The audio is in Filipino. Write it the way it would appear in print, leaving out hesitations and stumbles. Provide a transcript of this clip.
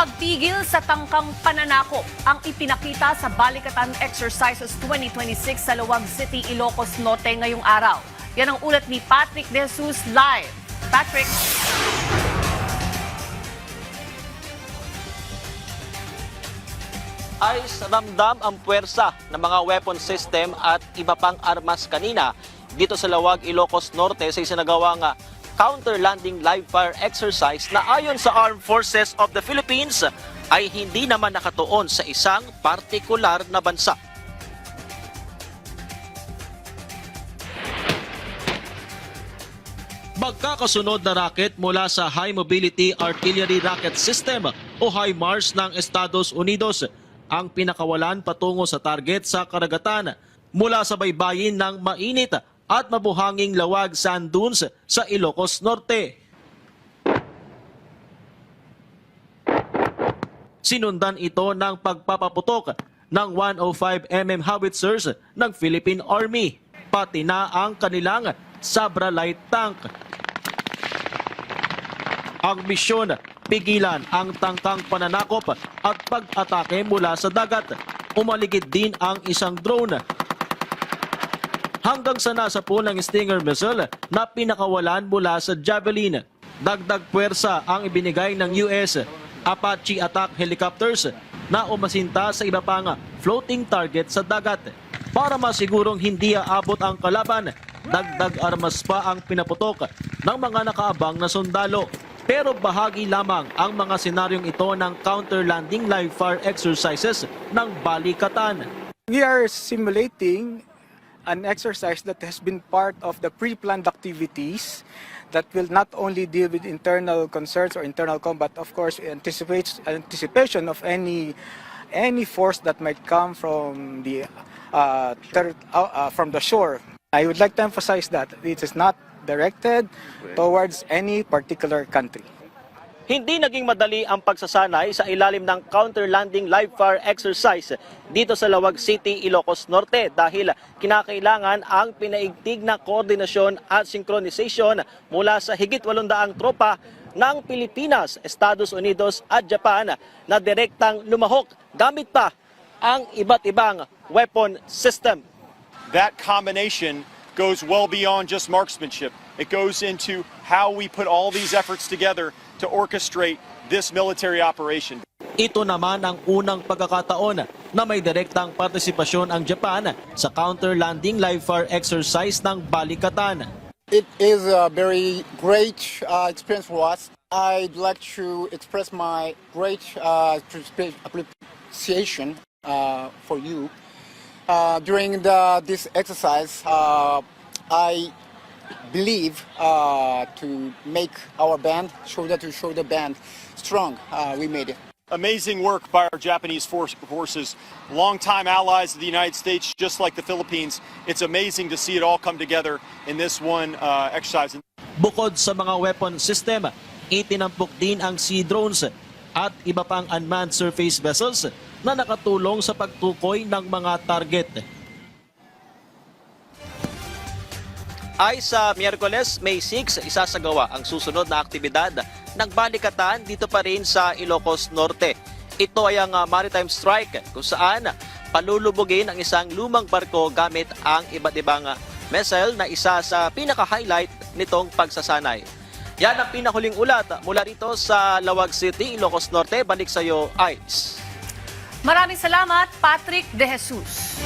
Pagpigil sa tangkang pananakop ang ipinakita sa Balikatan Exercises 2026 sa Luwag City, Ilocos Norte ngayong araw. Yan ang ulat ni Patrick De Jesus live. Patrick. Ay ramdam ang puwersa ng mga weapon system at iba pang armas kanina dito sa Lawag, Ilocos Norte sa isinagawang counter-landing live-fire exercise na ayon sa Armed Forces of the Philippines ay hindi naman nakatuon sa isang partikular na bansa. Magkakasunod na rocket mula sa High Mobility Artillery Rocket System o HIMARS ng Estados Unidos ang pinakawalan patungo sa target sa karagatan mula sa baybayin ng mainit at mabuhanging lawag sand dunes sa Ilocos Norte. Sinundan ito ng pagpapaputok ng 105mm howitzers ng Philippine Army, pati na ang kanilang Sabra light tank. Ang misyon, pigilan ang tangkang pananakop at pag-atake mula sa dagat. Umaligid din ang isang drone. Hanggang sa nasapo ng Stinger missile na pinakawalan mula sa Javelin. Dagdag puwersa ang ibinigay ng US Apache attack helicopters na umasinta sa iba pang floating target sa dagat. Para masigurong hindi aabot ang kalaban, dagdag armas pa ang pinaputok ng mga nakaabang na sundalo. Pero bahagi lamang ang mga senaryong ito ng counter-landing live-fire exercises ng Balikatan. We are simulating an exercise that has been part of the pre-planned activities that will not only deal with internal concerns or internal combat, of course, anticipation of any force that might come from the shore. I would like to emphasize that it is not directed towards any particular country. Hindi naging madali ang pagsasanay sa ilalim ng counter-landing live-fire exercise dito sa Lawag City, Ilocos Norte dahil kinakailangan ang pinaigtig na koordinasyon at synchronization mula sa higit 800 tropa ng Pilipinas, Estados Unidos at Japan na direktang lumahok gamit pa ang iba't ibang weapon system. That combination goes well beyond just marksmanship. It goes into how we put all these efforts together to orchestrate this military operation. Ito naman ang unang pagkakataon na may direktang partisipasyon ang Japan sa counter-landing live-fire exercise ng Balikatan. It is a very great experience for us. I'd like to express my great appreciation for you. During this exercise, I believe to make our band, shoulder-to-shoulder band, strong. We made it. Amazing work by our Japanese forces, longtime allies of the United States, just like the Philippines. It's amazing to see it all come together in this one exercise. Bukod sa mga weapon system, itinampok din ang sea drones at iba pang unmanned surface vessels na nakatulong sa pagtukoy ng mga target. Ay sa Miyerkules, May 6, isasagawa ang susunod na aktibidad ng Balikatan dito pa rin sa Ilocos Norte. Ito ay ang maritime strike kung saan palulubugin ang isang lumang barko gamit ang iba't ibang missile na isa sa pinaka-highlight nitong pagsasanay. Yan ang pinahuling ulat mula rito sa Lawag City, Ilocos Norte. Balik sa iyo, Ice. Maraming salamat, Patrick De Jesus.